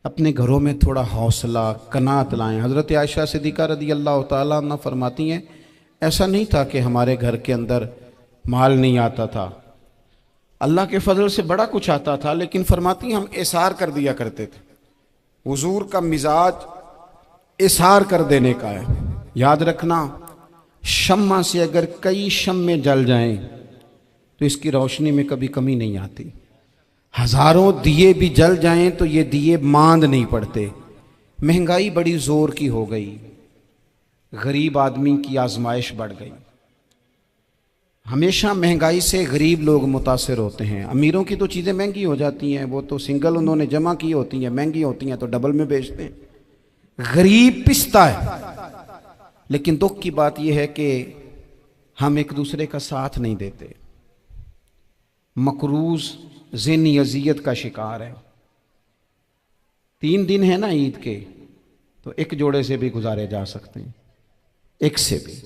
अपने घरों में थोड़ा हौसला कनात लाएं। हज़रत आयशा सिद्दीक़ा रज़ी अल्लाह ताला अन्हा फरमाती हैं, ऐसा नहीं था कि हमारे घर के अंदर माल नहीं आता था, अल्लाह के फजल से बड़ा कुछ आता था, लेकिन फरमाती हम एसार कर दिया करते थे। हुजूर का मिजाज एसार कर देने का है। याद रखना, शम्मा से अगर कई शम्मे जल जाएं तो इसकी रोशनी में कभी कमी नहीं आती। हजारों दिए भी जल जाएं तो ये दिए मांद नहीं पड़ते। महंगाई बड़ी जोर की हो गई, गरीब आदमी की आजमाइश बढ़ गई। हमेशा महंगाई से गरीब लोग मुतासिर होते हैं। अमीरों की तो चीज़ें महंगी हो जाती हैं, वो तो सिंगल उन्होंने जमा की होती हैं, महंगी होती हैं तो डबल में बेचते हैं। गरीब पिसता है। लेकिन दुख की बात यह है कि हम एक दूसरे का साथ नहीं देते। मकरूज ज़हनी अजियत का शिकार है। 3 दिन है ना ईद के, तो एक जोड़े से भी गुजारे जा सकते हैं, एक से भी।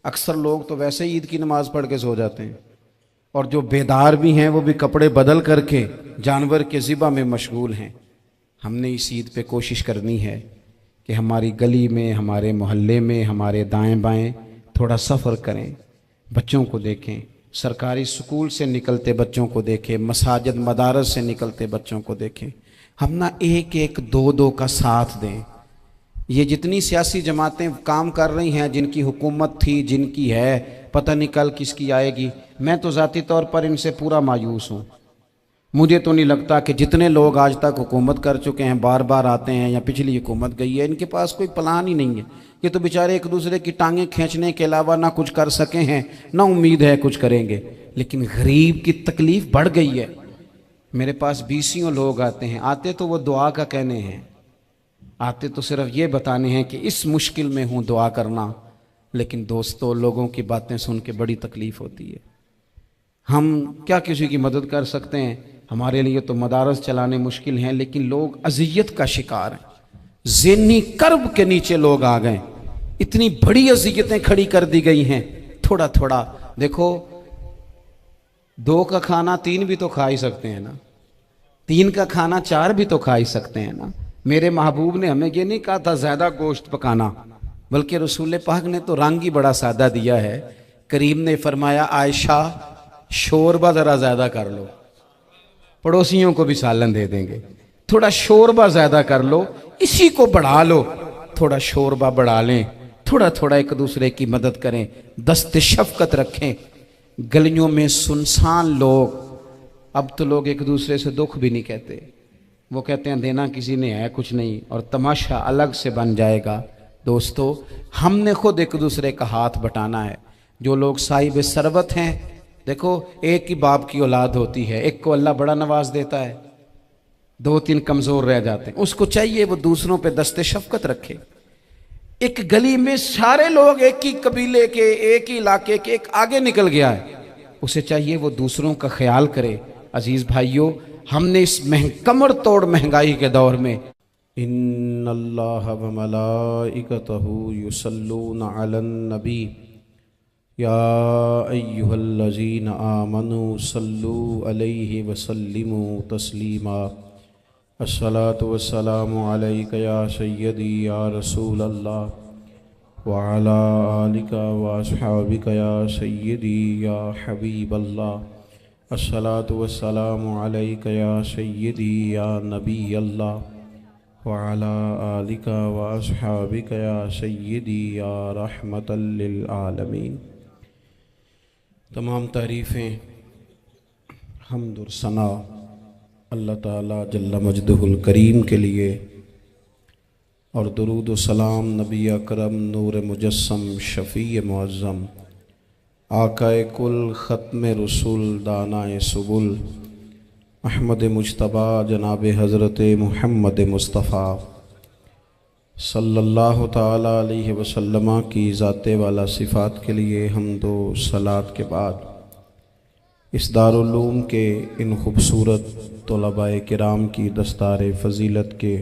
अक्सर लोग तो वैसे ही ईद की नमाज पढ़ के सो जाते हैं, और जो बेदार भी हैं वो भी कपड़े बदल करके जानवर के ज़िबा में मशगूल हैं। हमने इस ईद पे कोशिश करनी है कि हमारी गली में, हमारे मोहल्ले में, हमारे दाएं बाएं थोड़ा सफ़र करें, बच्चों को देखें, सरकारी स्कूल से निकलते बच्चों को देखें, मसाजिद मदारस से निकलते बच्चों को देखें। हम ना एक एक दो दो का साथ दें। ये जितनी सियासी जमातें काम कर रही हैं, जिनकी हुकूमत थी, जिनकी है, पता नहीं कल किसकी आएगी। मैं तो ज़ाती तौर पर इनसे पूरा मायूस हूँ। मुझे तो नहीं लगता कि जितने लोग आज तक हुकूमत कर चुके हैं, बार बार आते हैं या पिछली हुकूमत गई है, इनके पास कोई प्लान ही नहीं है। ये तो बेचारे एक दूसरे की टांगें खींचने के अलावा ना कुछ कर सके हैं, ना उम्मीद है कुछ करेंगे। लेकिन गरीब की तकलीफ़ बढ़ गई है। मेरे पास 20 लोग आते हैं, आते तो वो दुआ का कहने हैं, आते तो सिर्फ ये बताने हैं कि इस मुश्किल में हूँ, दुआ करना। लेकिन दोस्तों, लोगों की बातें सुन के बड़ी तकलीफ़ होती है। हम क्या किसी की मदद कर सकते हैं? हमारे लिए तो मदारस चलाने मुश्किल हैं, लेकिन लोग अजियत का शिकार हैं। ज़हनी कर्ब के नीचे लोग आ गए। इतनी बड़ी अजियतें खड़ी कर दी गई हैं। थोड़ा थोड़ा देखो, 2 का खाना 3 भी तो खा ही सकते हैं ना, 3 का खाना 4 भी तो खा ही सकते हैं ना। मेरे महबूब ने हमें ये नहीं कहा था ज़्यादा गोश्त पकाना, बल्कि रसूल पाक ने तो रंग ही बड़ा सादा दिया है। करीम ने फरमाया, आयशा शोरबा ज़रा ज़्यादा कर लो, पड़ोसियों को भी सालन दे देंगे। थोड़ा शोरबा ज़्यादा कर लो, इसी को बढ़ा लो, थोड़ा शोरबा बढ़ा लें, थोड़ा थोड़ा एक दूसरे की मदद करें, दस्ते शफकत रखें। गलियों में सुनसान लोग, अब तो लोग एक दूसरे से दुख भी नहीं कहते, वो कहते हैं देना किसी ने है कुछ नहीं, और तमाशा अलग से बन जाएगा। दोस्तों, हमने खुद एक दूसरे का हाथ बटाना है। जो लोग साहिब सरवत हैं, देखो एक ही बाप की औलाद होती है, एक को अल्लाह बड़ा नवाज देता है, 2-3 कमज़ोर रह जाते हैं। उसको चाहिए वो दूसरों पे दस्ते शफकत रखे। एक गली में सारे लोग एक ही कबीले के, एक ही इलाके के, एक आगे निकल गया है, उसे चाहिए वो दूसरों का ख्याल करे। अजीज़ भाइयों, हमने इस कमर तोड़ महंगाई के दौर में, इन्नल्लाह व मलाइकतहू युसल्लूना अलन नबी या अय्युहल्लज़ीना आमनू सल्लू अलैहि वसल्लिमू तस्लीमा। अस्सलातु वस्सलामु अलैका या सय्यदी या रसूल अल्लाह व अला आलिका व अस्हाबिका या सय्यदी या हबीब अल्लाह। अस्सलातु वस्सलामु अलैका या सय्यदी या नबी अल्लाह व अला आलिका व अस्हाबिका या सय्यदी या रहमतल लिल आलमीन। तमाम तारीफ़ें, हम्द और सना अल्लाह ताला जल्ला मजदहुल करीम के लिए, और दुरूद व सलाम नबी अकरम नूर मुजस्सम शफ़ी मुअज़्ज़म आकाए कुल ख़त्म रसूल दानाए सुबुल अहमद मुज्तबा जनाब हज़रत मुहम्मद मुस्तफ़ा सल्लल्लाहु ताला अलैहि वसल्लम की ज़ाते वाला सिफ़ात के लिए हम्दो सलात के बाद, इस दारुल उलूम के इन खूबसूरत तलबाए किराम की दस्तार फ़जीलत के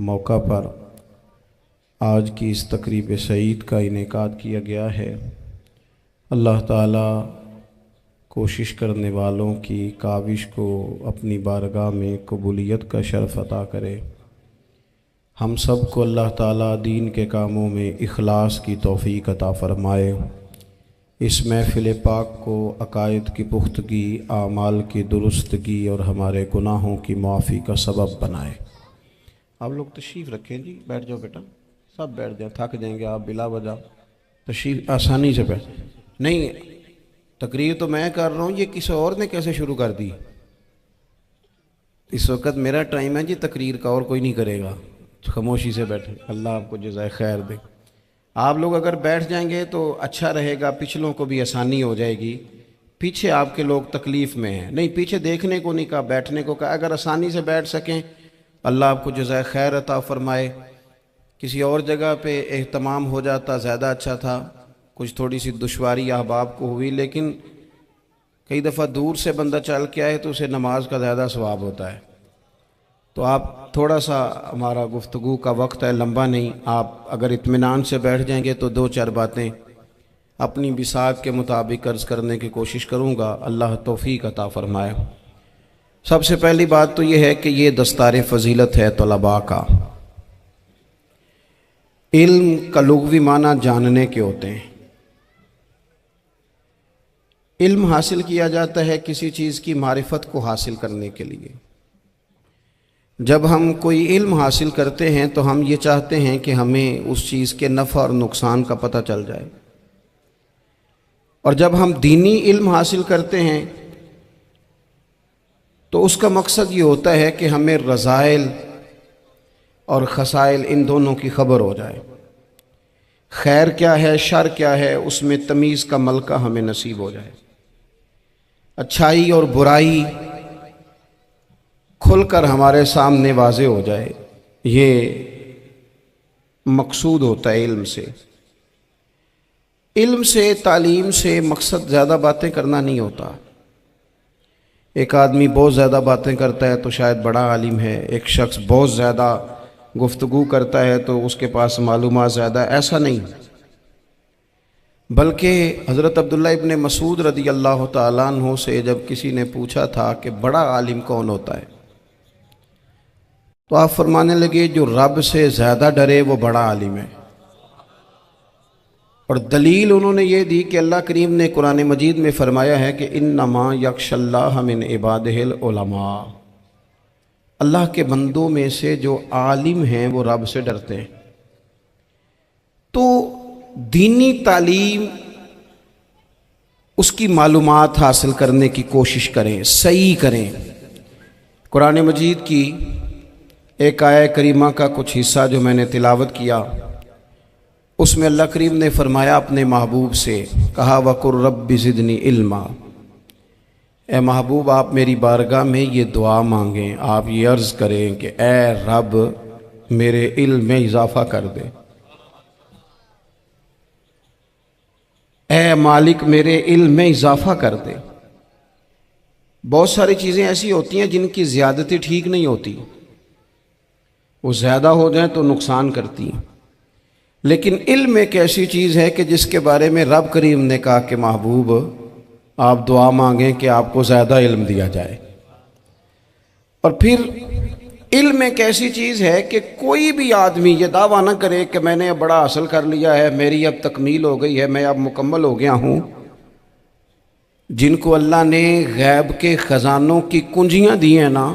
मौका पर आज की इस तकरीब सईद का इनेकाद किया गया है। अल्लाह ताला कोशिश करने वालों की काविश को अपनी बारगाह में कबूलियत का शर्फ अता करे। हम सब को अल्लाह ताला दीन के कामों में इखलास की तौफ़ीक अता फ़रमाए। इस महफ़िल पाक को अकायद की पुख्तगी, आमाल की दुरुस्तगी और हमारे गुनाहों की माफ़ी का सबब बनाए। आप लोग तशरीफ़ रखें जी, बैठ जाओ बेटा, सब बैठ जाए, थक जाएंगे आप बिला वजह। तशरीफ़ आसानी से बैठ। नहीं, तकरीर तो मैं कर रहा हूँ, ये किसी और ने कैसे शुरू कर दी? इस वक्त मेरा टाइम है जी तकरीर का, और कोई नहीं करेगा। खामोशी से बैठे, अल्लाह आपको जज़ाए खैर दे। आप लोग अगर बैठ जाएंगे तो अच्छा रहेगा, पिछलों को भी आसानी हो जाएगी। पीछे आपके लोग तकलीफ़ में हैं, नहीं पीछे देखने को नहीं कहा, बैठने को कहा। अगर आसानी से बैठ सकें, अल्लाह आपको जज़ाए खैर अता फ़रमाए। किसी और जगह पे एहतमाम हो जाता ज़्यादा अच्छा था। कुछ थोड़ी सी दुश्वारी अहबाब को हुई, लेकिन कई दफ़ा दूर से बंदा चल के आए तो उसे नमाज का ज़्यादा सवाब होता है। तो आप थोड़ा सा, हमारा गुफ्तगू का वक्त है, लंबा नहीं, आप अगर इत्मीनान से बैठ जाएंगे तो दो चार बातें अपनी बिसात के मुताबिक अर्ज़ करने की कोशिश करूँगा। अल्लाह तौफ़ीक अता फ़रमाए। सबसे पहली बात तो ये है कि ये दस्तार फ़जीलत है तलबा का। इल्म का लुग़वी माना जानने के होते हैं। इल्म हासिल किया जाता है किसी चीज़ की मारिफत को हासिल करने के लिए। जब हम कोई इल्म हासिल करते हैं तो हम ये चाहते हैं कि हमें उस चीज़ के नफ़ा और नुकसान का पता चल जाए। और जब हम दीनी इल्म हासिल करते हैं तो उसका मकसद ये होता है कि हमें रज़ाइल और खसाइल इन दोनों की खबर हो जाए। खैर क्या है, शर क्या है, उसमें तमीज़ का मलका हमें नसीब हो जाए। अच्छाई और बुराई खुलकर हमारे सामने वाज़े हो जाए, ये मकसूद होता है इल्म से। इल्म से, तालीम से मकसद ज़्यादा बातें करना नहीं होता। एक आदमी बहुत ज़्यादा बातें करता है तो शायद बड़ा आलिम है, एक शख्स बहुत ज़्यादा गुफ्तगू करता है तो उसके पास मालूमात ज़्यादा, ऐसा नहीं। बल्कि हज़रत अब्दुल्ला इब्न मसूद रदी अल्लाह तआला अन्हु से जब किसी ने पूछा था कि बड़ा आलिम कौन होता है, तो आप फरमाने लगे जो रब से ज़्यादा डरे वो बड़ा आलिम है। और दलील उन्होंने ये दी कि अल्लाह करीम ने कुरान मजीद में फ़रमाया है कि इन्नमा यख्शल्लाह मिन इबादिहिल उलमा, अल्लाह के बंदों में से जो आलिम हैं वो रब से डरते हैं। तो दीनी तालीम, उसकी मालूमात हासिल करने की कोशिश करें, सही करें। कुरान मजीद की एक आयत करीमा का कुछ हिस्सा जो मैंने तिलावत किया, उसमें अल्लाह करीम ने फरमाया अपने महबूब से, कहा वकुर रब्बि ज़िदनी इल्मा, ए महबूब आप मेरी बारगाह में ये दुआ मांगें, आप ये अर्ज़ करें कि ए रब मेरे इल्म में इजाफ़ा कर दे, ए मालिक मेरे इल्म में इजाफ़ा कर दे। बहुत सारी चीज़ें ऐसी होती हैं जिनकी ज़्यादती ठीक नहीं होती, वो ज़्यादा हो जाए तो नुकसान करती हैं। लेकिन इल्म एक ऐसी चीज़ है कि जिसके बारे में रब करीम ने कहा कि महबूब आप दुआ मांगें कि आपको ज़्यादा इल्म दिया जाए। और फिर इल्म एक ऐसी चीज़ है कि कोई भी आदमी ये दावा ना करे कि मैंने अब बड़ा हासिल कर लिया है, मेरी अब तकमील हो गई है, मैं अब मुकम्मल हो गया हूँ। जिनको अल्लाह ने गैब के ख़जानों की कुंजियाँ दी हैं ना,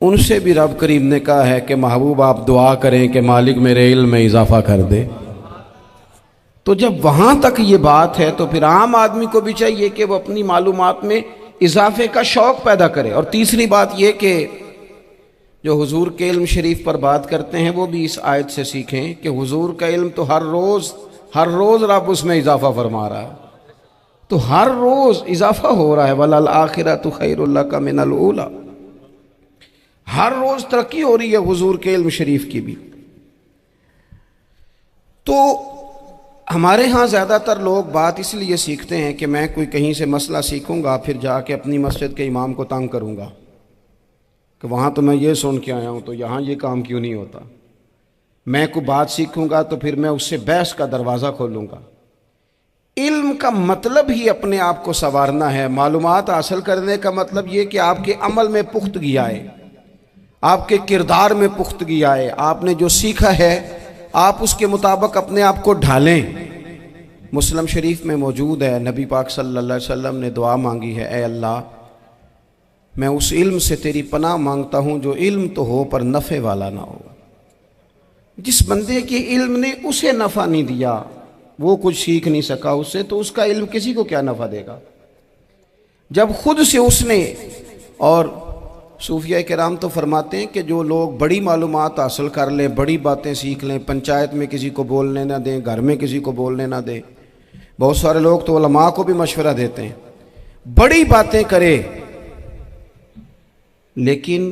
उनसे भी रब करीम ने कहा है कि महबूब आप दुआ करें कि मालिक मेरे इल्म में इजाफ़ा कर दे। तो जब वहाँ तक ये बात है तो फिर आम आदमी को भी चाहिए कि वो अपनी मालूमात में इजाफे का शौक़ पैदा करे। और तीसरी बात ये कि जो हुजूर के इल्म शरीफ पर बात करते हैं वो भी इस आयत से सीखें कि हुजूर का इल्म तो हर रोज़ रब उसमें इजाफा फरमा रहा है, तो हर रोज़ इजाफा हो रहा है। वलल आखिरतु खैरुल लका मिनल ऊला, हर रोज़ तरक्की हो रही है हुजूर के इल्म शरीफ की भी। तो हमारे यहाँ ज़्यादातर लोग बात इसलिए सीखते हैं कि मैं कोई कहीं से मसला सीखूंगा फिर जाके अपनी मस्जिद के इमाम को तंग करूंगा कि वहाँ तो मैं ये सुन के आया हूँ तो यहाँ ये काम क्यों नहीं होता। मैं कोई बात सीखूंगा तो फिर मैं उससे बहस का दरवाज़ा खोलूँगा। इल्म का मतलब ही अपने आप को संवारना है। मालूमात हासिल करने का मतलब ये कि आपके अमल में पुख्तगी आए, आपके किरदार में पुख्तगी आए, आपने जो सीखा है आप उसके मुताबिक अपने आप को ढालें। मुस्लिम शरीफ में मौजूद है, नबी पाक सल्लल्लाहु अलैहि वसल्लम ने दुआ मांगी है, ए अल्लाह मैं उस इल्म से तेरी पनाह मांगता हूँ जो इल्म तो हो पर नफ़े वाला ना हो। जिस बंदे के इल्म ने उसे नफ़ा नहीं दिया, वो कुछ सीख नहीं सका उससे, तो उसका इल्म किसी को क्या नफ़ा देगा। जब खुद से उसने, और सूफिया किराम तो फरमाते हैं कि जो लोग बड़ी मालूमात हासिल कर लें, बड़ी बातें सीख लें, पंचायत में किसी को बोलने ना दें, घर में किसी को बोलने ना दें। बहुत सारे लोग तो उलमा को भी मशवरा देते हैं, बड़ी बातें करे, लेकिन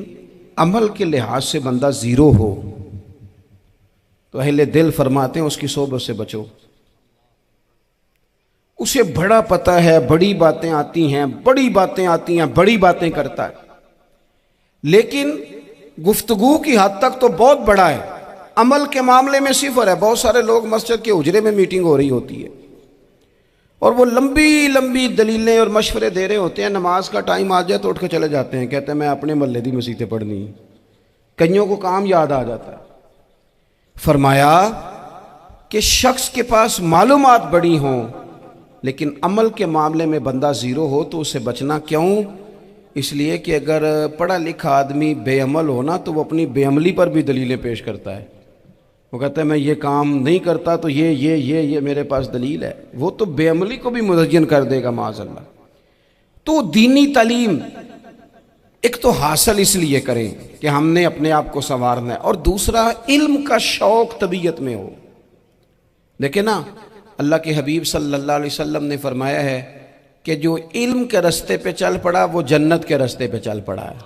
अमल के लिहाज से बंदा ज़ीरो हो तो अहले दिल फरमाते हैं उसकी सोबत से बचो। उसे बड़ा पता है, बड़ी बातें आती हैं, बड़ी बातें आती हैं, बड़ी बातें करता है, लेकिन गुफ्तगू की हद तक तो बहुत बड़ा है, अमल के मामले में सिफर है। बहुत सारे लोग मस्जिद के हुजरे में मीटिंग हो रही होती है और वो लंबी लंबी दलीलें और मशवरे दे रहे होते हैं, नमाज का टाइम आ जाए तो उठ के चले जाते हैं, कहते हैं मैं अपने महल्ले दी मसीतें पढ़नी। कईयों को काम याद आ जाता है। फरमाया कि शख्स के पास मालूमात बड़ी हों लेकिन अमल के मामले में बंदा ज़ीरो हो तो उससे बचना क्यों? इसलिए कि अगर पढ़ा लिखा आदमी बेअमल हो ना तो वो अपनी बेअमली पर भी दलीलें पेश करता है। वो कहता है मैं ये काम नहीं करता तो ये मेरे पास दलील है। वो तो बेअमली को भी मुज़य्यन कर देगा माज़अल्लाह। तो दीनी तालीम एक तो हासिल इसलिए करें कि हमने अपने आप को संवारना है, और दूसरा इल्म का शौक़ तबीयत में हो। देखे ना, अल्लाह के हबीब सल्लल्लाहु अलैहि वसल्लम ने फरमाया है कि जो इल्म के रास्ते पे चल पड़ा वो जन्नत के रास्ते पे चल पड़ा है।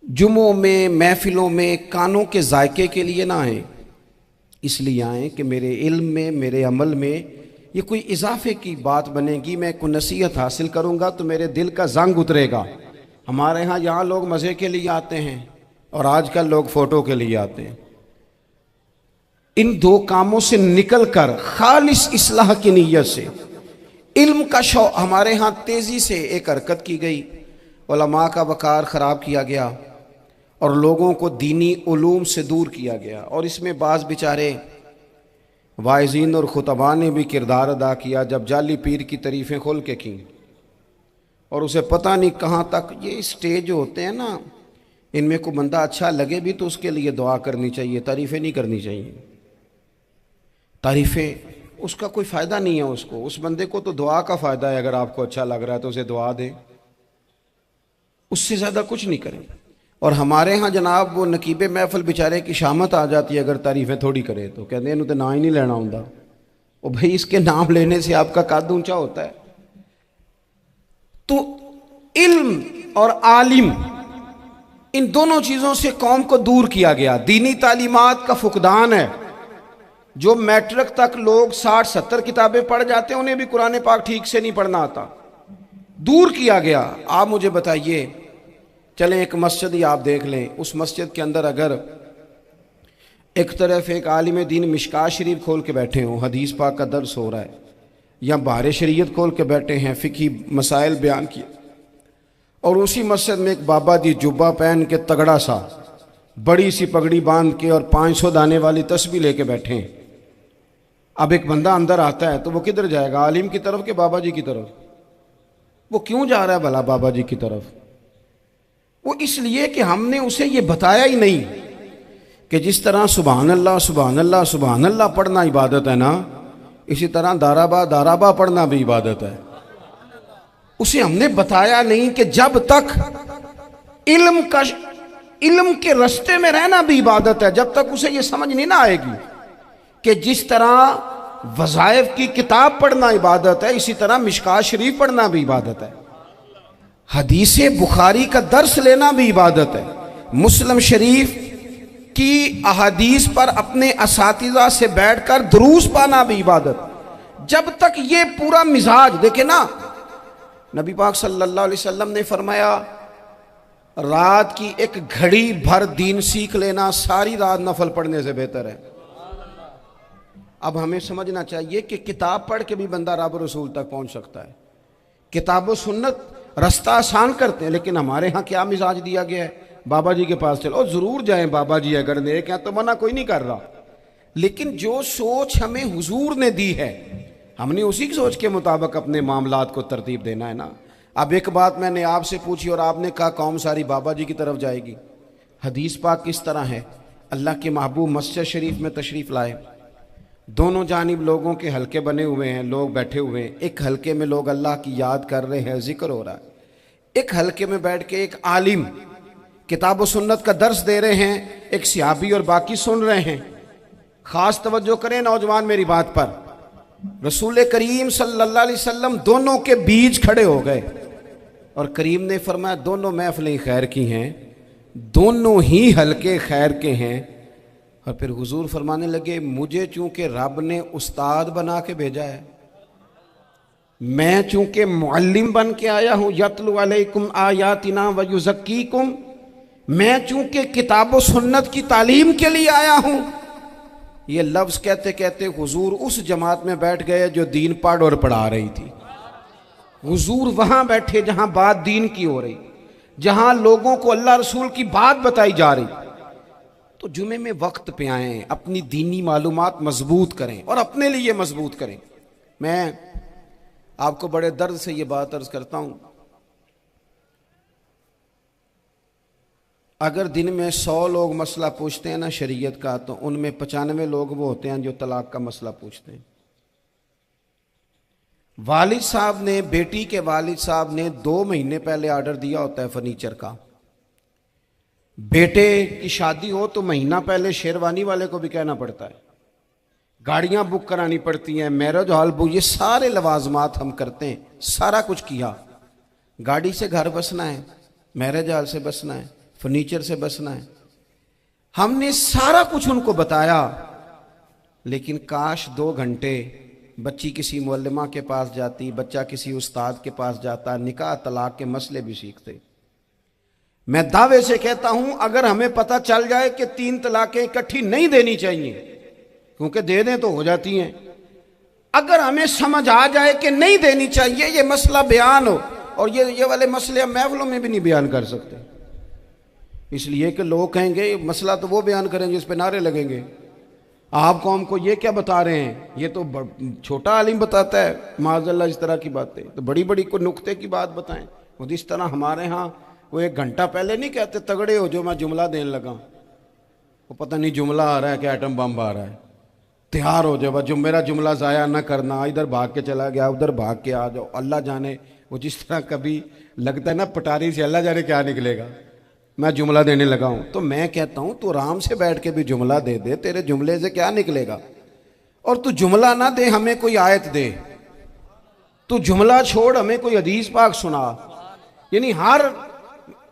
जुमों में, महफिलों में कानों के जायके के लिए ना आए, इसलिए आए कि मेरे इल्म में, मेरे अमल में ये कोई इजाफे की बात बनेगी, मैं कोई नसीहत हासिल करूँगा तो मेरे दिल का जंग उतरेगा। हमारे यहाँ लोग मज़े के लिए आते हैं और आजकल लोग फ़ोटो के लिए आते हैं। इन दो कामों से निकल कर खालिस इस्लाह की नीयत से इल्म का शौक़, हमारे यहाँ तेज़ी से एक हरकत की गई, उलमा का वक़ार ख़राब किया गया और लोगों को दीनी उलूम से दूर किया गया। और इसमें बाज़ बेचारे वाइज़ीन और खुतबा ने भी किरदार अदा किया जब जाली पीर की तारीफ़ें खोल के की और उसे पता नहीं कहाँ तक। ये स्टेज होते हैं ना, इनमें कोई बंदा अच्छा लगे भी तो उसके लिए दुआ करनी चाहिए, तारीफ़ें नहीं करनी चाहिए। तारीफ़ें उसका कोई फ़ायदा नहीं है उसको, उस बंदे को तो दुआ का फ़ायदा है। अगर आपको अच्छा लग रहा है तो उसे दुआ दें, उससे ज़्यादा कुछ नहीं करें। और हमारे यहाँ जनाब वो नकीबे महफिल बेचारे की शामत आ जाती है अगर तारीफ़ें थोड़ी करे तो कहते हैं इन्होंने तो ना ही नहीं लेना होता। और भाई इसके नाम लेने से आपका कद ऊंचा होता है। तो इल्म और आलिम, इन दोनों चीज़ों से कौम को दूर किया गया। दीनी तालीमात का फुकदान है। जो मैट्रिक तक लोग 60-70 किताबें पढ़ जाते हैं उन्हें भी कुरान पाक ठीक से नहीं पढ़ना आता, दूर किया गया। आप मुझे बताइए, चलें एक मस्जिद ही आप देख लें, उस मस्जिद के अंदर अगर एक तरफ एक आलिम दीन मिशकात शरीफ खोल के बैठे हों, हदीस पाक का दर्स हो रहा है, या बाहर शरीयत खोल के बैठे हैं, फ़िक़ही मसाइल बयान किए, और उसी मस्जिद में एक बाबा जी जुब्बा पहन के तगड़ा सा बड़ी सी पगड़ी बांध के और 500 दाने वाली तस्बीह लेके बैठे हैं। अब एक बंदा अंदर आता है तो वो किधर जाएगा, आलिम की तरफ के बाबा जी की तरफ? वो क्यों जा रहा है भला बाबा जी की तरफ? वो इसलिए कि हमने उसे ये बताया ही नहीं कि जिस तरह सुभान अल्लाह सुभान अल्लाह सुभान अल्लाह पढ़ना इबादत है ना, इसी तरह दाराबा पढ़ना भी इबादत है। उसे हमने बताया नहीं कि जब तक इल्म के रास्ते में रहना भी इबादत है, जब तक उसे ये समझ नहीं ना आएगी कि जिस तरह वज़ाइफ की किताब पढ़ना इबादत है, इसी तरह मिशकात शरीफ पढ़ना भी इबादत है, हदीस बुखारी का दर्स लेना भी इबादत है, मुस्लिम शरीफ की अहादीस पर अपने असातिज़ा से बैठकर दुरूस पाना भी इबादत। जब तक ये पूरा मिजाज देखे ना, नबी पाक सल्लल्लाहु अलैहि वसल्लम ने फरमाया रात की एक घड़ी भर दीन सीख लेना सारी रात नफल पढ़ने से बेहतर है। अब हमें समझना चाहिए कि किताब पढ़ के भी बंदा रब रसूल तक पहुंच सकता है। किताब व सुन्नत रास्ता आसान करते हैं, लेकिन हमारे यहाँ क्या मिजाज दिया गया है, बाबा जी के पास चलो, जरूर जाएं बाबा जी अगर नेक हैं तो, मना कोई नहीं कर रहा। लेकिन जो सोच हमें हुजूर ने दी है, हमने उसी की सोच के मुताबिक अपने मामलात को तरतीब देना है ना। अब एक बात मैंने आपसे पूछी और आपने कहा कौम सारी बाबा जी की तरफ जाएगी। हदीस पाक किस तरह है, अल्लाह के महबूब मस्जिद शरीफ में तशरीफ़ लाए, दोनों जानिब लोगों के हलके बने हुए हैं, लोग बैठे हुए हैं। एक हलके में लोग अल्लाह की याद कर रहे हैं, जिक्र हो रहा है। एक हलके में बैठ के एक आलिम किताब व सुन्नत का दर्स दे रहे हैं, एक सहाबी और बाकी सुन रहे हैं। खास तवज्जो करें नौजवान मेरी बात पर, रसूल करीम सल्लल्लाहु अलैहि वसल्लम दोनों के बीच खड़े हो गए और करीम ने फरमाया दोनों महफिलें खैर की हैं, दोनों ही हलके खैर के हैं। और फिर हुजूर फरमाने लगे मुझे चूंकि रब ने उस्ताद बना के भेजा है, मैं चूंकि मुअल्लिम बन के आया हूं, यतलु अलैकुम आयातिना व युज़क्कीकुम, मैं चूंकि किताब व सुन्नत की तालीम के लिए आया हूं। ये लफ्ज़ कहते कहते हुजूर उस जमात में बैठ गए जो दीन पढ़ और पढ़ा रही थी। हुजूर वहां बैठे जहां बात दीन की हो रही, जहां लोगों को अल्लाह रसूल की बात बताई जा रही। तो जुमे में वक्त पे आएं, अपनी दीनी मालूमात मजबूत करें और अपने लिए मजबूत करें। मैं आपको बड़े दर्द से ये बात अर्ज करता हूं, अगर दिन में 100 लोग मसला पूछते हैं ना शरीयत का, तो उनमें 95 लोग वो होते हैं जो तलाक का मसला पूछते हैं। वालिद साहब ने, बेटी के वालिद साहब ने 2 महीने पहले ऑर्डर दिया होता है फर्नीचर का। बेटे की शादी हो तो महीना पहले शेरवानी वाले को भी कहना पड़ता है, गाड़ियां बुक करानी पड़ती हैं, मैरिज हॉल बुक, ये सारे लवाजमात हम करते हैं। सारा कुछ किया, गाड़ी से घर बसना है, मैरिज हॉल से बसना है, फर्नीचर से बसना है, हमने सारा कुछ उनको बताया। लेकिन काश 2 घंटे बच्ची किसी मुअल्लिमा के पास जाती, बच्चा किसी उस्ताद के पास जाता, निकाह तलाक के मसले भी सीखते। मैं दावे से कहता हूं अगर हमें पता चल जाए कि 3 तलाकें इकट्ठी नहीं देनी चाहिए, क्योंकि दे दें तो हो जाती हैं, अगर हमें समझ आ जाए कि नहीं देनी चाहिए, ये मसला बयान हो, और ये वाले मसले हम महफिलों में भी नहीं बयान कर सकते, इसलिए कि लोग कहेंगे मसला तो वो बयान करेंगे, इस पे नारे लगेंगे, आप कौम को ये क्या बता रहे हैं, ये तो छोटा आलिम बताता है माज़अल्लाह इस तरह की बातें, तो बड़ी बड़ी को नुक्ते की बात बताएं। और इस तरह हमारे यहाँ वो 1 घंटा पहले नहीं कहते तगड़े हो जो मैं जुमला देने लगा, वो पता नहीं जुमला आ रहा है कि एटम बम आ रहा है, तैयार हो जाओ, जो मेरा जुमला ज़ाया ना करना, इधर भाग के चला गया उधर भाग के आ जाओ, अल्लाह जाने। वो जिस तरह कभी लगता है ना पटारी से अल्लाह जाने क्या निकलेगा, मैं जुमला देने लगा हूं। तो मैं कहता हूं तू आराम से बैठ के भी जुमला दे दे, तेरे जुमले से क्या निकलेगा। और तू जुमला ना दे, हमें कोई आयत दे, तू जुमला छोड़ हमें कोई हदीस पाक सुना। यानी हर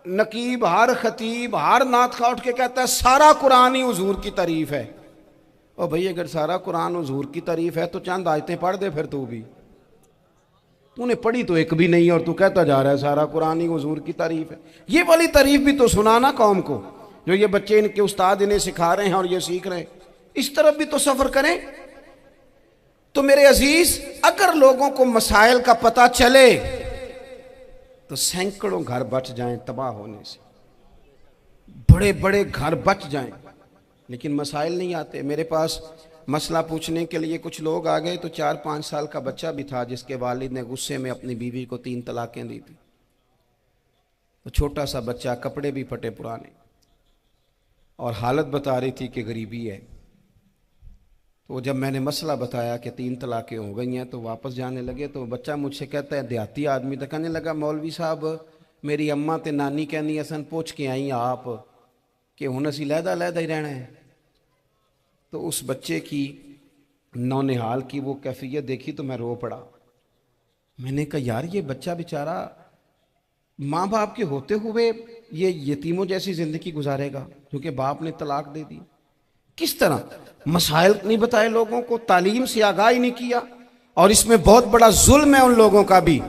नकीब, हर खतीब, हर नात खा उठ के कहता है सारा कुरान ही हुजूर की तारीफ है। और भाई अगर सारा कुरान हुजूर की तारीफ है तो चंद आयतें पढ़ दे फिर तू भी, तूने पढ़ी तो एक भी नहीं और तू कहता जा रहा है सारा कुरान ही हुजूर की तारीफ है। ये वाली तारीफ भी तो सुनाना कौम को, जो ये बच्चे इनके उस्ताद इन्हें सिखा रहे हैं और ये सीख रहे हैं, इस तरफ भी तो सफर करें। तो मेरे अजीज, अगर लोगों को मसाइल का पता चले तो सैकड़ों घर बच जाएं तबाह होने से, बड़े बड़े घर बच जाएं, लेकिन मसाइल नहीं आते। मेरे पास मसला पूछने के लिए कुछ लोग आ गए, तो 4-5 साल का बच्चा भी था जिसके वालिद ने गुस्से में अपनी बीवी को 3 तलाकें दी थी। तो छोटा सा बच्चा, कपड़े भी फटे पुराने, और हालत बता रही थी कि गरीबी है। तो जब मैंने मसला बताया कि 3 तलाकें हो गई हैं तो वापस जाने लगे, तो बच्चा मुझसे कहता है, देहाती आदमी, तो कहने लगा मौलवी साहब मेरी अम्मा ते नानी कहनी असन पुछ के आई आप कि हुण असीं लहदा ही रहना है। तो उस बच्चे की नौनिहाल की वो कैफियत देखी तो मैं रो पड़ा। मैंने कहा यार ये बच्चा बेचारा माँ बाप के होते हुए ये यतीमों जैसी जिंदगी गुजारेगा क्योंकि बाप ने तलाक दे दी। किस तरह मसाइल नहीं बताए लोगों को, तालीम से आगाही नहीं किया। और इसमें बहुत बड़ा जुल्म है उन लोगों का भी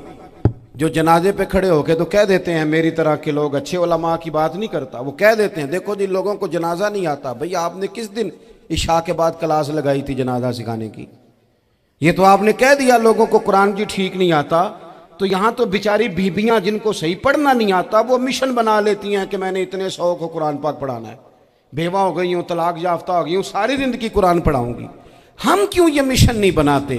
जो जनाजे पे खड़े होके तो कह देते हैं, मेरी तरह के लोग अच्छे उलमा की बात नहीं करता, वो कह देते हैं देखो जिन लोगों को जनाजा नहीं आता, भाई आपने किस दिन इशा के बाद क्लास लगाई थी जनाजा सिखाने की, ये तो आपने कह दिया लोगों को कुरान जी ठीक नहीं आता, तो यहाँ तो बेचारी बीबियां जिनको सही पढ़ना नहीं आता वो मिशन बना लेती हैं कि मैंने इतने 100 को कुरान पाक पढ़ाना है, बेवा हो गई हूँ, तलाक याफ्ता हो गई हूँ, सारी जिंदगी कुरान पढ़ाऊंगी। हम क्यों ये मिशन नहीं बनाते,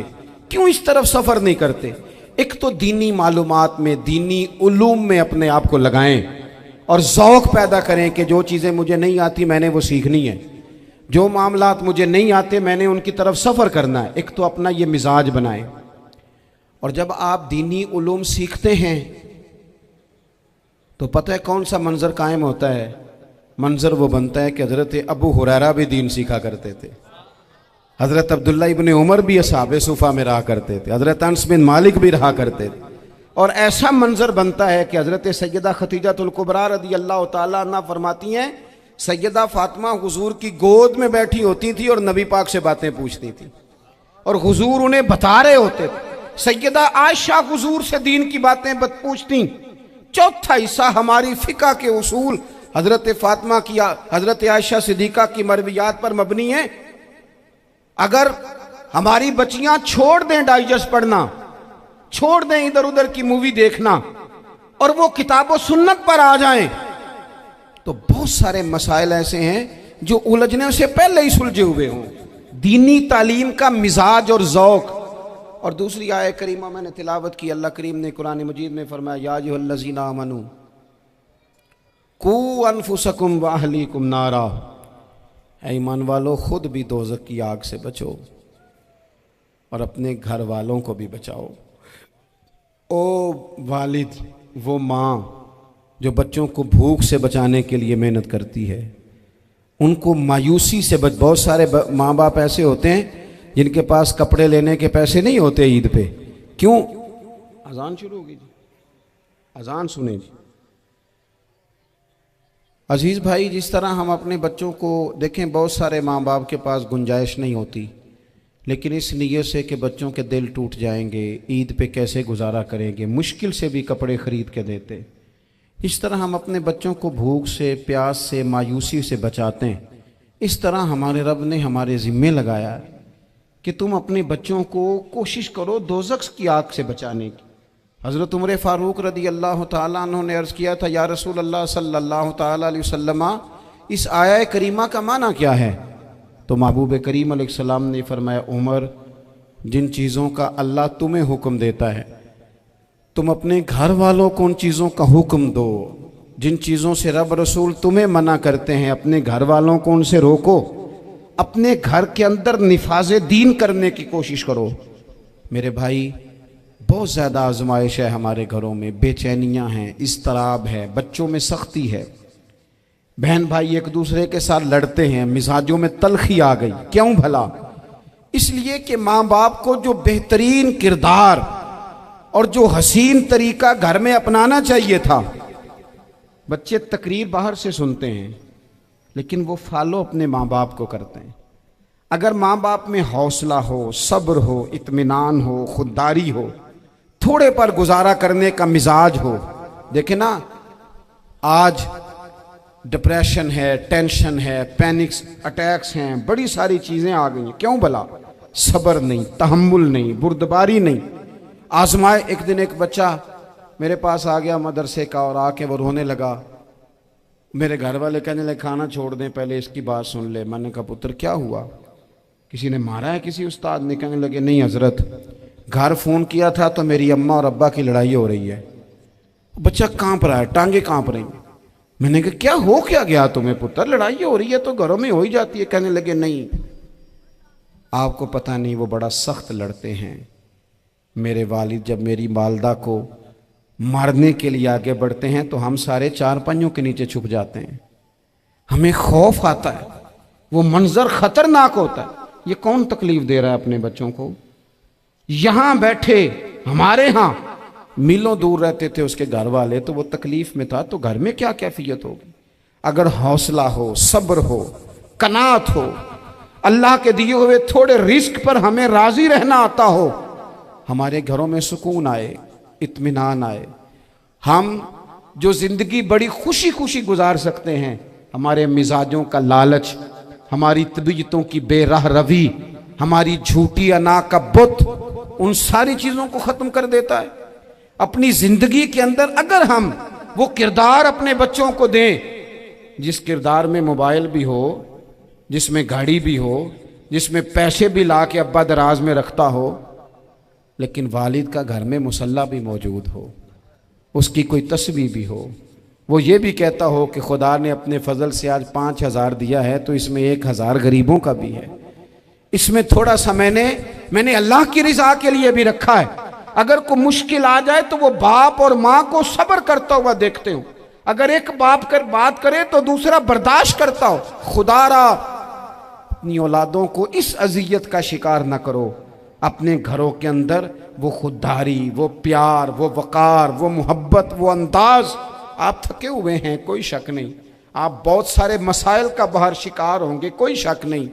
क्यों इस तरफ सफ़र नहीं करते? एक तो दीनी मालूमात में, दीनी उलूम में अपने आप को लगाएं और ज़ौक़ पैदा करें कि जो चीज़ें मुझे नहीं आती मैंने वो सीखनी है, जो मामलात मुझे नहीं आते मैंने उनकी तरफ सफ़र करना है। एक तो अपना ये मिजाज बनाएं। और जब आप दीनी उलूम सीखते हैं तो पता है कौन सा मंज़र कायम होता है? मंज़र वो बनता है कि हज़रत अबू हुरैरा भी दीन सीखा करते थे, हज़रत अब्दुल्ला इब्ने उमर भी असहाबे सुफ़ा में रहा करते थे, हज़रत अनस बिन मालिक भी रहा करते थे। और ऐसा मंज़र बनता है कि हज़रत सैयदा खतीजतुल कुबरा रज़ी अल्लाह तआला अन्हा फरमाती हैं, सैयदा फातिमा हुजूर की गोद में बैठी होती थी और नबी पाक से बातें पूछती थी और हुजूर उन्हें बता रहे होते थे। सैयदा आयशा हुजूर से दीन की बातें पूछती। चौथा हिस्सा हमारी फ़िक़्ह के उसूल हज़रत फातिमा की, हज़रत आयशा सिद्दीक़ा की मरवियात पर मबनी है। अगर हमारी बच्चियां छोड़ दें डाइजेस्ट पढ़ना, छोड़ दें इधर उधर की मूवी देखना और वो किताबों सुन्नत पर आ जाएं, तो बहुत सारे मसाइल ऐसे हैं जो उलझने से पहले ही सुलझे हुए हों। दीनी तालीम का मिजाज और ज़ौक़। और दूसरी आयत करीमा मैंने तिलावत की, अल्लाह करीम ने कुरान मजीद में फरमाया, या अय्युहल्लज़ीना आमनू कू अनफुसकुम व अहलीकुम नारा, ऐ ईमान वालों खुद भी दोज़ख की आग से बचो और अपने घर वालों को भी बचाओ। ओ वालिद, वो माँ जो बच्चों को भूख से बचाने के लिए मेहनत करती है, उनको मायूसी से बहुत सारे माँ बाप ऐसे होते हैं जिनके पास कपड़े लेने के पैसे नहीं होते ईद पे। क्यों? अजान शुरू होगी जी, अजान सुने जी। अजीज़ भाई, जिस तरह हम अपने बच्चों को देखें, बहुत सारे माँ बाप के पास गुंजाइश नहीं होती, लेकिन इस नीयत से कि बच्चों के दिल टूट जाएंगे, ईद पे कैसे गुजारा करेंगे, मुश्किल से भी कपड़े ख़रीद के देते। इस तरह हम अपने बच्चों को भूख से, प्यास से, मायूसी से बचाते हैं। इस तरह हमारे रब ने हमारे ज़िम्मे लगाया है कि तुम अपने बच्चों को कोशिश करो दोज़ख की आग से बचाने की। हज़रत उमर फ़ारूक रदी अल्लाह ताला अन्हु ने अर्ज़ किया था, या रसूल अल्लाह सल्लल्लाहु ताला अलैहि वसल्लम, इस आया करीमा का माना क्या है? तो महबूब करीम अलैहिस्सलाम ने फरमाया, उमर, जिन चीज़ों का अल्लाह तुम्हें हुक्म देता है तुम अपने घर वालों को उन चीज़ों का हुक्म दो, जिन चीज़ों से रब रसूल तुम्हें मना करते हैं अपने घर वालों को उनसे रोको, अपने घर के अंदर निफाज़े दीन करने की कोशिश करो। मेरे भाई, बहुत ज़्यादा आजमाइश है हमारे घरों में, बेचैनियाँ हैं, इज़्तिराब है, बच्चों में सख्ती है, बहन भाई एक दूसरे के साथ लड़ते हैं, मिजाजों में तलखी आ गई। क्यों भला? इसलिए कि माँ बाप को जो बेहतरीन किरदार और जो हसीन तरीका घर में अपनाना चाहिए था, बच्चे तकरीर बाहर से सुनते हैं लेकिन वो फॉलो अपने माँ बाप को करते हैं। अगर माँ बाप में हौसला हो, सब्र हो, इत्मीनान हो, खुददारी हो, थोड़े पर गुजारा करने का मिजाज हो। देखे ना, आज डिप्रेशन है, टेंशन है, पैनिक्स अटैक्स हैं, बड़ी सारी चीज़ें आ गई हैं। क्यों भला? सब्र नहीं, तहम्मुल नहीं, बुर्दबारी नहीं। आजमाए। एक दिन एक बच्चा मेरे पास आ गया मदरसे का और आके वो रोने लगा। मेरे घर वाले कहने लगे खाना छोड़ दें, पहले इसकी बात सुन ले। मैंने कहा पुत्र क्या हुआ, किसी ने मारा है किसी उस्ताद ने? कहने लगे नहीं हजरत, घर फ़ोन किया था तो मेरी अम्मा और अब्बा की लड़ाई हो रही है। बच्चा कांप रहा है, टांगे कांप रही हैं। मैंने कहा क्या हो क्या गया तुम्हें पुत्र, लड़ाई हो रही है तो घरों में हो ही जाती है। कहने लगे नहीं आपको पता नहीं, वो बड़ा सख्त लड़ते हैं। मेरे वालिद जब मेरी वालदा को मारने के लिए आगे बढ़ते हैं तो हम सारे चारपाइयों के नीचे छुप जाते हैं, हमें खौफ आता है, वो मंजर खतरनाक होता है। ये कौन तकलीफ दे रहा है अपने बच्चों को? यहां बैठे हमारे यहां मीलों दूर रहते थे उसके घर वाले, तो वो तकलीफ में था, तो घर में क्या कैफियत होगी? अगर हौसला हो, सब्र हो, कनात हो, अल्लाह के दिए हुए थोड़े रिस्क पर हमें राजी रहना आता हो, हमारे घरों में सुकून आए, इत्मीनान आए, हम जो जिंदगी बड़ी खुशी खुशी गुजार सकते हैं। हमारे मिजाजों का लालच, हमारी तबीयतों की बेराह रवी, हमारी झूठी अना का बुत, उन सारी चीज़ों को ख़त्म कर देता है। अपनी जिंदगी के अंदर अगर हम वो किरदार अपने बच्चों को दें, जिस किरदार में मोबाइल भी हो, जिसमें गाड़ी भी हो, जिसमें पैसे भी ला के अब्बा दराज में रखता हो, लेकिन वालिद का घर में मुसल्ला भी मौजूद हो, उसकी कोई तस्वीर भी हो, वो ये भी कहता हो कि खुदा ने अपने फजल से आज 5,000 दिया है तो इसमें 1,000 गरीबों का भी है, इसमें थोड़ा सा मैंने अल्लाह की रिजा के लिए भी रखा है। अगर कोई मुश्किल आ जाए तो वो बाप और माँ को सब्र करता हुआ देखते हो। अगर एक बाप कर बात करे तो दूसरा बर्दाश्त करता हो। खुदारा अपनी औलादों को इस अजियत का शिकार न करो। अपने घरों के अंदर वो खुददारी, वो प्यार, वो वकार, वो मोहब्बत, वो अंदाज। आप थके हुए हैं, कोई शक नहीं। आप बहुत सारे मसाइल का बाहर शिकार होंगे, कोई शक नहीं।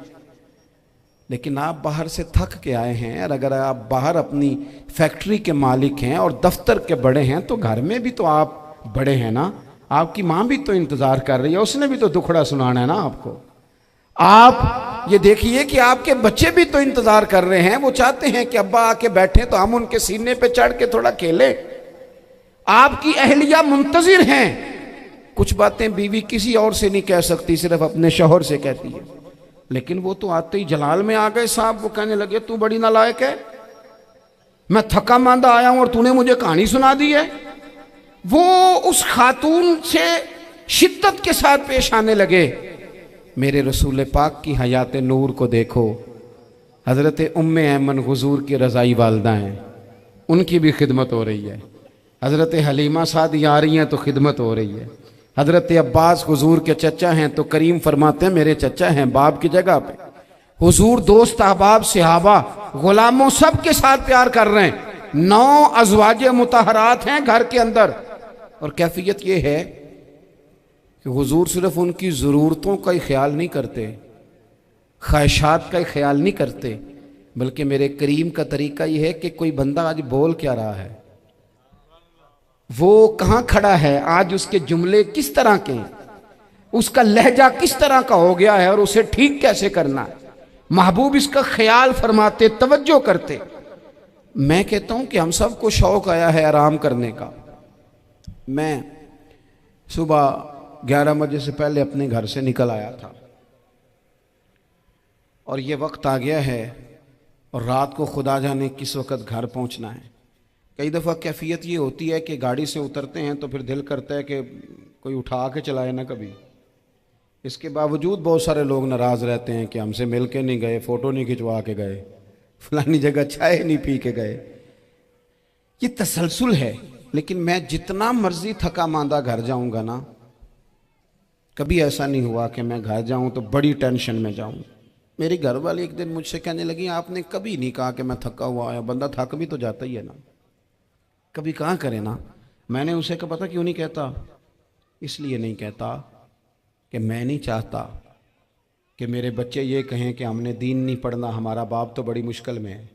लेकिन आप बाहर से थक के आए हैं, और अगर आप बाहर अपनी फैक्ट्री के मालिक हैं और दफ्तर के बड़े हैं तो घर में भी तो आप बड़े हैं ना। आपकी माँ भी तो इंतजार कर रही है, उसने भी तो दुखड़ा सुनाना है ना आपको। आप ये देखिए कि आपके बच्चे भी तो इंतजार कर रहे हैं, वो चाहते हैं कि अब्बा आके बैठे तो हम उनके सीने पे चढ़ के थोड़ा खेले। आपकी अहलिया मुंतजिर हैं। कुछ बातें बीवी किसी और से नहीं कह सकती, सिर्फ अपने शौहर से कहती है। लेकिन वो तो आते ही जलाल में आ गए साहब। वो कहने लगे तू बड़ी नालायक है, मैं थका मांदा आया हूं और तूने मुझे कहानी सुना दी है। वो उस खातून से शिद्दत के साथ पेश आने लगे। मेरे रसूल पाक की हयात नूर को देखो, हज़रत उम्मे ऐमन हुजूर की रज़ाई वालदा हैं, उनकी भी खिदमत हो रही है। हज़रत हलीमा सादी आ रही हैं तो खिदमत हो रही है। हज़रत अब्बास हुजूर के चचा हैं तो करीम फरमाते हैं मेरे चचा हैं बाप की जगह पे। हुजूर दोस्त अहबाब सहाबा गुलामों सब के साथ प्यार कर रहे हैं। 9 अज़वाज मुतहरात हैं घर के अंदर। और कैफियत ये है कि हुजूर सिर्फ उनकी ज़रूरतों का ही ख्याल नहीं करते, ख्वाहिशात का ही ख्याल नहीं करते, बल्कि मेरे करीम का तरीका ये है कि कोई बंदा आज बोल क्या रहा है, वो कहाँ खड़ा है, आज उसके जुमले किस तरह के हैं, उसका लहजा किस तरह का हो गया है और उसे ठीक कैसे करना है। महबूब इसका ख्याल फरमाते, तवज्जो करते। मैं कहता हूं कि हम सबको शौक आया है आराम करने का। मैं सुबह 11 बजे से पहले अपने घर से निकल आया था और ये वक्त आ गया है और रात को खुदा जाने किस वक्त घर पहुंचना है। कई दफ़ा कैफियत ये होती है कि गाड़ी से उतरते हैं तो फिर दिल करता है कि कोई उठा के चलाए ना कभी। इसके बावजूद बहुत सारे लोग नाराज़ रहते हैं कि हमसे मिल के नहीं गए, फ़ोटो नहीं खिंचवा के गए, फलानी जगह चाय नहीं पी के गए। ये तसलसल है। लेकिन मैं जितना मर्जी थका मांदा घर जाऊंगा ना, कभी ऐसा नहीं हुआ कि मैं घर जाऊं तो बड़ी टेंशन में जाऊं। मेरी घर वाली एक दिन मुझसे कहने लगी आपने कभी नहीं कहा कि मैं थका हुआ आया। बंदा थक भी तो जाता ही है ना, कभी कहाँ करे ना। मैंने उसे कहा पता क्यों नहीं कहता, इसलिए नहीं कहता कि मैं नहीं चाहता कि मेरे बच्चे ये कहें कि हमने दीन नहीं पढ़ना, हमारा बाप तो बड़ी मुश्किल में है।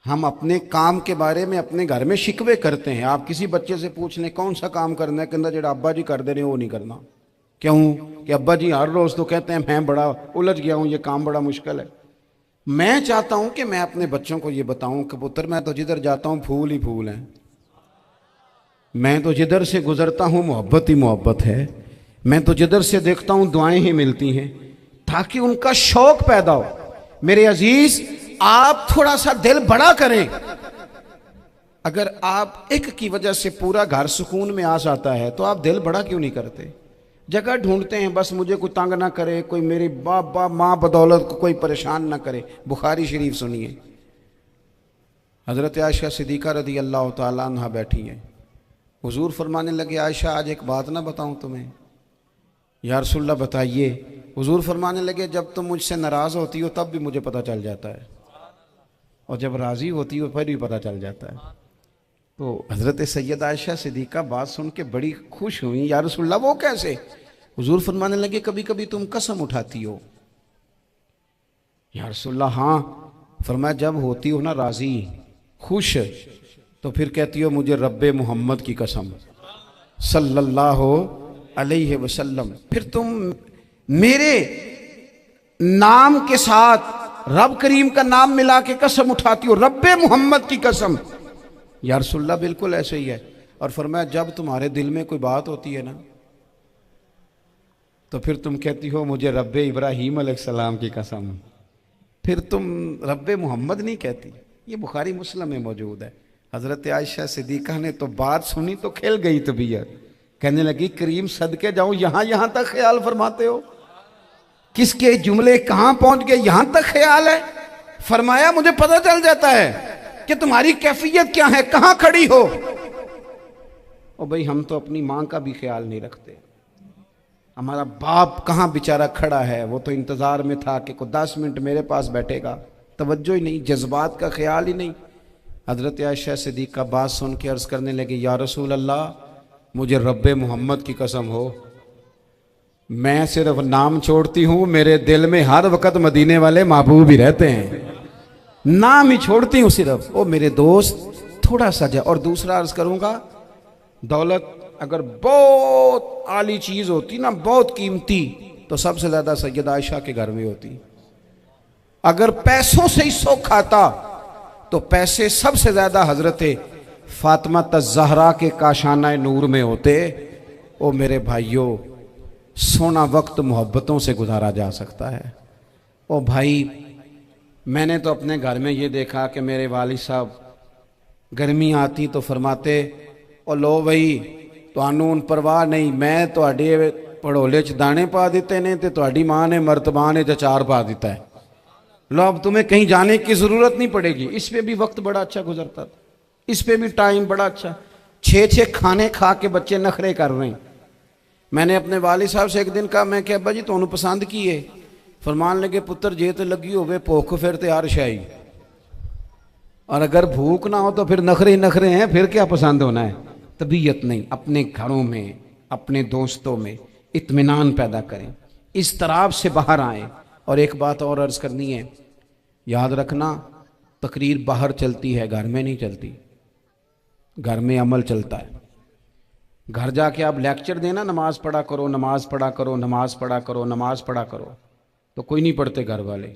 हम अपने काम के बारे में अपने घर में शिकवे करते हैं। आप किसी बच्चे से पूछ लें कौन सा काम करना है, कहता जो अब्बा जी कर दे रहे वो नहीं करना। क्यों? कि अब्बा जी हर रोज़ तो कहते हैं मैं बड़ा उलझ गया हूँ, ये काम बड़ा मुश्किल है। मैं चाहता हूँ कि मैं अपने बच्चों को ये बताऊँ कि पुत्र मैं तो जिधर जाता हूँ फूल ही फूल हैं, मैं तो जिधर से गुजरता हूँ मोहब्बत ही मोहब्बत है, मैं तो जिधर से देखता हूँ दुआएं ही मिलती हैं, ताकि उनका शौक पैदा हो। मेरे अजीज, आप थोड़ा सा दिल बड़ा करें। अगर आप एक की वजह से पूरा घर सुकून में आ जाता है तो आप दिल बड़ा क्यों नहीं करते? जगह ढूंढते हैं बस मुझे कोई तंग ना करे, कोई मेरी बाप माँ बदौलत को कोई परेशान ना करे। बुखारी शरीफ सुनिए, हज़रत आयशा सिद्दीक़ा रज़ी अल्लाह ताला अन्हा बैठी हैं। हुजूर फरमाने लगे आयशा आज एक बात ना बताऊं तुम्हें? या रसूलल्लाह बताइए। हुजूर फरमाने लगे जब तुम मुझसे नाराज़ होती हो तब भी मुझे पता चल जाता है, और जब राज़ी होती हो फिर भी पता चल जाता है। तो हज़रत सैयद आयशा सिद्दीक़ा बात सुन के बड़ी खुश हुई। या रसूलल्लाह वो कैसे? हुजूर फरमाने लगे कभी कभी तुम कसम उठाती हो। या रसूलल्लाह हाँ। फरमाया जब होती हो ना राज़ी, खुश, तो फिर कहती हो मुझे रब्बे मोहम्मद की कसम सल्लल्लाहु अलैहि वसल्लम। फिर तुम मेरे नाम के साथ रब करीम का नाम मिला के कसम उठाती हो, रब्बे मोहम्मद की कसम। या रसूलल्लाह बिल्कुल ऐसे ही है। और फरमाया जब तुम्हारे दिल में कोई बात होती है ना तो फिर तुम कहती हो मुझे रब्बे इब्राहीम अलैहिस्सलाम की कसम, फिर तुम रब्बे मोहम्मद नहीं कहती। ये बुखारी मुस्लिम में मौजूद है। हज़रत आयशा सिद्दीक़ा ने तो बात सुनी तो खिल गई तबीयत, कहने लगी करीम सदके जाऊं, यहां यहां तक ख्याल फरमाते हो, किसके जुमले कहां पहुंच गए, यहां तक ख्याल है। फरमाया मुझे पता चल जाता है कि तुम्हारी कैफियत क्या है, कहां खड़ी हो। और भाई हम तो अपनी मां का भी ख्याल नहीं रखते। हमारा बाप कहां बेचारा खड़ा है, वो तो इंतजार में था कि कोई 10 मिनट मेरे पास बैठेगा, तवज्जो ही नहीं, जज्बात का ख्याल ही नहीं। हज़रत आयशा सिद्दीक़ा बात सुन के अर्ज़ करने लगी या रसूल अल्लाह, मुझे रब्बे मोहम्मद की कसम हो, मैं सिर्फ नाम छोड़ती हूँ, मेरे दिल में हर वक्त मदीने वाले महबूब ही रहते हैं, नाम ही छोड़ती हूँ सिर्फ। ओ मेरे दोस्त थोड़ा सा जा। और दूसरा अर्ज़ करूँगा, दौलत अगर बहुत आली चीज़ होती ना, बहुत कीमती, तो सबसे ज़्यादा सैयदा आयशा के घर में होती। अगर पैसों से ही शौक आता तो पैसे सबसे ज़्यादा हज़रत फातिमा ज़हरा के काशाना नूर में होते। ओ मेरे भाइयों, सोना वक्त मोहब्बतों से गुजारा जा सकता है। ओ भाई, मैंने तो अपने घर में ये देखा कि मेरे वालिद साहब गर्मी आती तो फरमाते ओ लो भाई तुहानू परवाह नहीं, मैं तुहाडे पड़ोले च दाने पा दिते ने ते तुहाडी मां ने मर्तबान च अचार पा दिता है, लो अब तुम्हें कहीं जाने की ज़रूरत नहीं पड़ेगी। इस पे भी वक्त बड़ा अच्छा गुजरता था, इस पे भी टाइम बड़ा अच्छा। 6-6 खाने खा के बच्चे नखरे कर रहे हैं। मैंने अपने वालिद साहब से एक दिन कहा, मैं क्या अब्बा जी तुहानू पसंद की है? फरमान लगे पुत्र जे तो लगी होवे भुख फिर ते हर शाही, और अगर भूख ना हो तो फिर नखरे ही नखरे हैं, फिर क्या पसंद होना है। तबीयत नहीं, अपने घरों में अपने दोस्तों में इत्मीनान पैदा करें, इस तराब से बाहर आएँ। और एक बात और अर्ज़ करनी है, याद रखना तकरीर बाहर चलती है, घर में नहीं चलती। घर में अमल चलता है। घर जाके आप लेक्चर देना नमाज पढ़ा करो, नमाज पढ़ा करो, नमाज पढ़ा करो, नमाज पढ़ा करो, तो कोई नहीं पढ़ते घर वाले।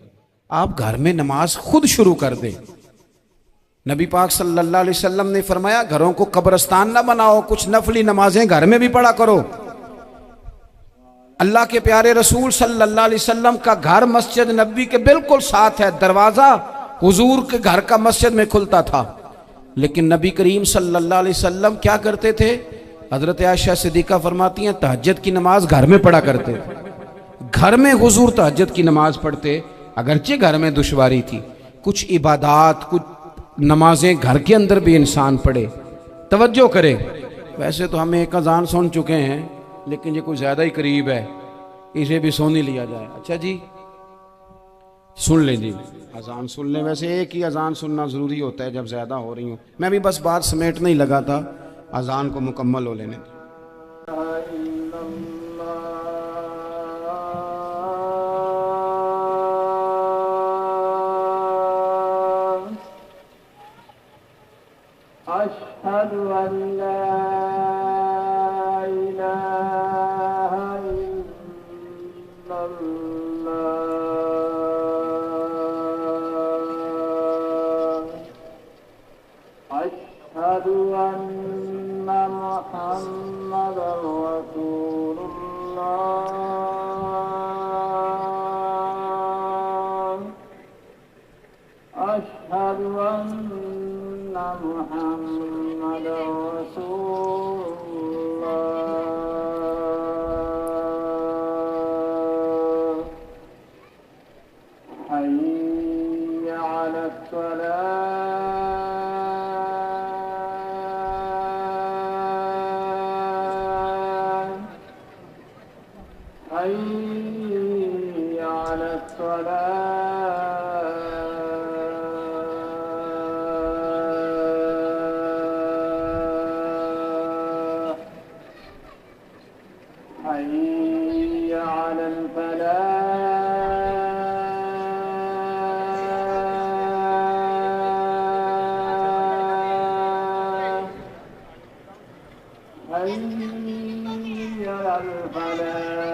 आप घर में नमाज खुद शुरू कर दें। नबी पाक सल्लल्लाहु अलैहि वसल्लम ने फरमाया घरों को कब्रिस्तान ना बनाओ, कुछ नफली नमाजें घर में भी पढ़ा करो। अल्लाह के प्यारे रसूल सल्लल्लाहु अलैहि वसल्लम का घर मस्जिद नबी के बिल्कुल साथ है, दरवाज़ा हुजूर के घर का मस्जिद में खुलता था। लेकिन नबी करीम सल्लल्लाहु अलैहि वसल्लम क्या करते थे? हज़रत आयशा सिद्दीक़ा फरमाती हैं तहज्जुद की नमाज घर में पढ़ा करते थे। घर में हुजूर तहज्जुद की नमाज पढ़ते, अगरचे घर में दुश्वारी थी। कुछ इबादात, कुछ नमाजें घर के अंदर भी इंसान पढ़े, तवज्जो करे। वैसे तो हम एक अजान सुन चुके हैं, लेकिन ये कुछ ज़्यादा ही करीब है, इसे भी सुन ही लिया जाए। अच्छा जी, सुन लें जी, अजान सुन लें। वैसे एक ही अजान सुनना ज़रूरी होता है जब ज़्यादा हो रही हूँ। मैं भी बस बात समेटने ही लगा था, अजान को मुकम्मल हो लेने। अशहदु अल्ला इलाहा इल्लल्लाह, अशहदु अन्ना मुहम्मदर रसूलुल्लाह, अशहदु अन्ना मुहम्मदर रसूलुल्लाह, हय्य अला सलाह, हय्य अला सलाह, हय्य अलल फलाह, हय्य अलल फलाह।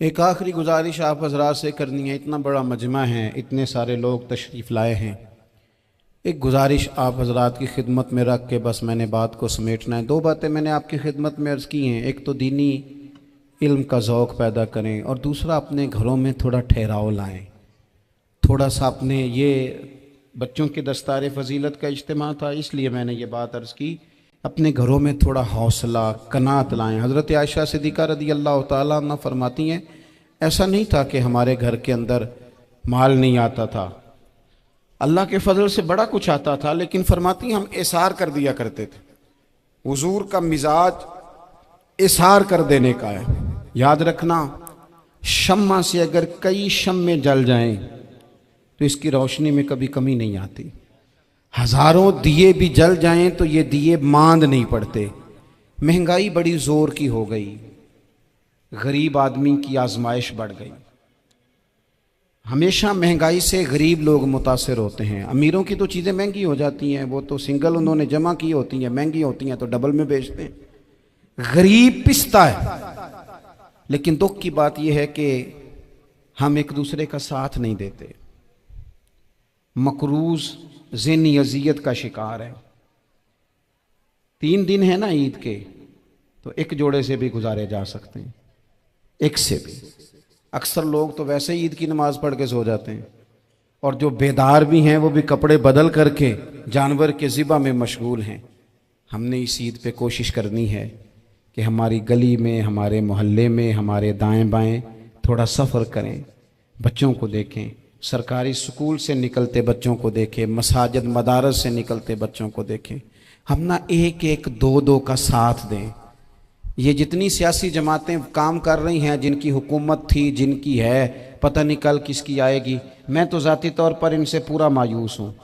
एक आखिरी गुजारिश आप हजरात से करनी है। इतना बड़ा मजमा है, इतने सारे लोग तशरीफ़ लाए हैं। एक गुजारिश आप हजरात की खिदमत में रख के बस मैंने बात को समेटना है। दो बातें मैंने आपकी खिदमत में अर्ज़ की हैं। एक तो दीनी इल्म का ज़ौक़ पैदा करें और दूसरा अपने घरों में थोड़ा ठहराव लाएं। थोड़ा सा अपने ये बच्चों के दस्तार फ़जीलत का इज्तिमा था, इसलिए मैंने ये बात अर्ज़ की। अपने घरों में थोड़ा हौसला कनात लाएं। हज़रत आयशा सिद्दीक़ा रज़ी अल्लाह तआला अन्हा फरमाती हैं, ऐसा नहीं था कि हमारे घर के अंदर माल नहीं आता था, अल्लाह के फजल से बड़ा कुछ आता था, लेकिन फरमाती हम एसार कर दिया करते थे। हुजूर का मिजाज एसार कर देने का है। याद रखना, शम्मा से अगर कई शम्मे जल जाएं तो इसकी रोशनी में कभी कमी नहीं आती। हजारों दिए भी जल जाएं तो ये दिए मांद नहीं पड़ते। महंगाई बड़ी जोर की हो गई, गरीब आदमी की आजमाइश बढ़ गई। हमेशा महंगाई से गरीब लोग मुतासिर होते हैं। अमीरों की तो चीज़ें महंगी हो जाती हैं, वो तो सिंगल उन्होंने जमा की होती हैं, महंगी होती हैं तो डबल में बेचते हैं। गरीब पिसता है। लेकिन दुख की बात यह है कि हम एक दूसरे का साथ नहीं देते। मकरूज ज़हनी अजियत का शिकार है। 3 दिन है ना ईद के, तो एक जोड़े से भी गुजारे जा सकते हैं, एक से भी। अक्सर लोग तो वैसे ही ईद की नमाज पढ़ के सो जाते हैं, और जो बेदार भी हैं वो भी कपड़े बदल करके जानवर के ज़िबा में मशगूल हैं। हमने इस ईद पे कोशिश करनी है कि हमारी गली में, हमारे मोहल्ले में, हमारे दाएं बाएं थोड़ा सफ़र करें, बच्चों को देखें, सरकारी स्कूल से निकलते बच्चों को देखें, मसाजिद मदारस से निकलते बच्चों को देखें। हम ना एक एक दो दो का साथ दें। ये जितनी सियासी जमातें काम कर रही हैं, जिनकी हुकूमत थी, जिनकी है, पता नहीं कल किसकी आएगी। मैं तो ज़ाती तौर पर इनसे पूरा मायूस हूँ।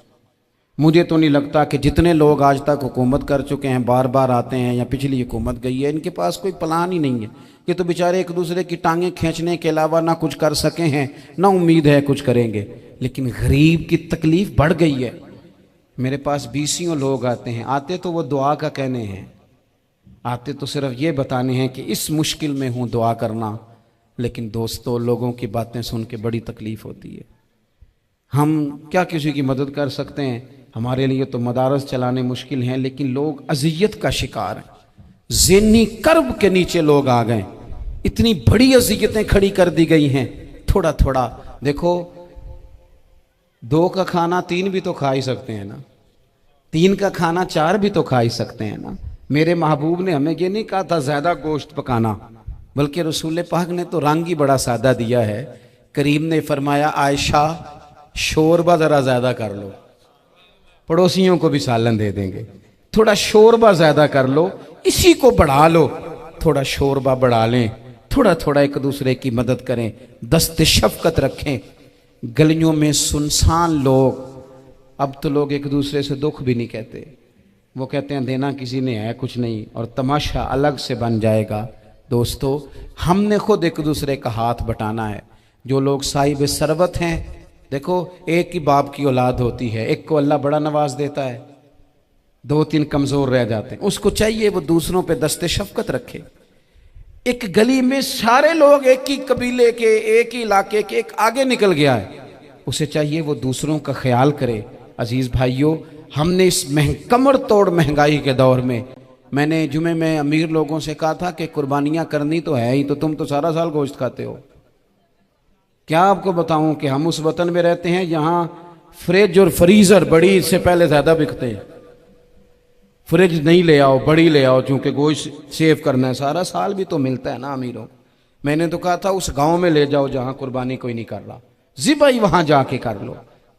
मुझे तो नहीं लगता कि जितने लोग आज तक हुकूमत कर चुके हैं, बार बार आते हैं या पिछली हुकूमत गई है, इनके पास कोई प्लान ही नहीं है। ये तो बेचारे एक दूसरे की टांगें खींचने के अलावा ना कुछ कर सके हैं, ना उम्मीद है कुछ करेंगे। लेकिन गरीब की तकलीफ़ बढ़ गई है। मेरे पास 20 लोग आते हैं, आते तो वो दुआ का कहने हैं, आते तो सिर्फ ये बताने हैं कि इस मुश्किल में हूँ, दुआ करना। लेकिन दोस्तों, लोगों की बातें सुन के बड़ी तकलीफ़ होती है। हम क्या किसी की मदद कर सकते हैं? हमारे लिए तो मदारस चलाने मुश्किल हैं, लेकिन लोग अजियत का शिकार हैं। ज़हनी कर्ब के नीचे लोग आ गए। इतनी बड़ी अजियतें खड़ी कर दी गई हैं। थोड़ा थोड़ा देखो, 2 का खाना 3 भी तो खा ही सकते हैं ना, 3 का खाना 4 भी तो खा ही सकते हैं ना। मेरे महबूब ने हमें ये नहीं कहा था ज़्यादा गोश्त पकाना, बल्कि रसूल पाक ने तो रंग ही बड़ा सादा दिया है। करीम ने फरमाया, आयशा शोरबा ज़रा ज़्यादा कर लो, पड़ोसियों को भी सालन दे देंगे। थोड़ा शोरबा ज़्यादा कर लो, इसी को बढ़ा लो, थोड़ा शोरबा बढ़ा लें, थोड़ा थोड़ा एक दूसरे की मदद करें, दस्त शफकत रखें। गलियों में सुनसान लोग, अब तो लोग एक दूसरे से दुख भी नहीं कहते, वो कहते हैं देना किसी ने है कुछ नहीं, और तमाशा अलग से बन जाएगा। दोस्तों, हमने खुद एक दूसरे का हाथ बटाना है। जो लोग साहिब सरवत हैं, देखो एक ही बाप की औलाद होती है, एक को अल्लाह बड़ा नवाज देता है, 2-3 कमज़ोर रह जाते हैं। उसको चाहिए वो दूसरों पे दस्ते शफकत रखे। एक गली में सारे लोग एक ही कबीले के, एक ही इलाके के, एक आगे निकल गया है, उसे चाहिए वो दूसरों का ख्याल करे। अजीज़ भाइयों, हमने इस कमर तोड़ महंगाई के दौर में, मैंने जुमे में अमीर लोगों से कहा था कि कुर्बानियाँ करनी तो है ही, तो तुम तो सारा साल गोश्त खाते हो। क्या आपको बताऊं कि हम उस वतन में रहते हैं जहां फ्रिज और फ्रीज़र बड़ी इससे पहले ज़्यादा बिकते हैं। फ्रिज नहीं ले आओ, बड़ी ले आओ, चूँकि गोश्त सेव करना है, सारा साल भी तो मिलता है ना अमीरों। मैंने तो कहा था उस गांव में ले जाओ जहां कुर्बानी कोई नहीं कर रहा, ज़िबाई वहां जाके कर लो।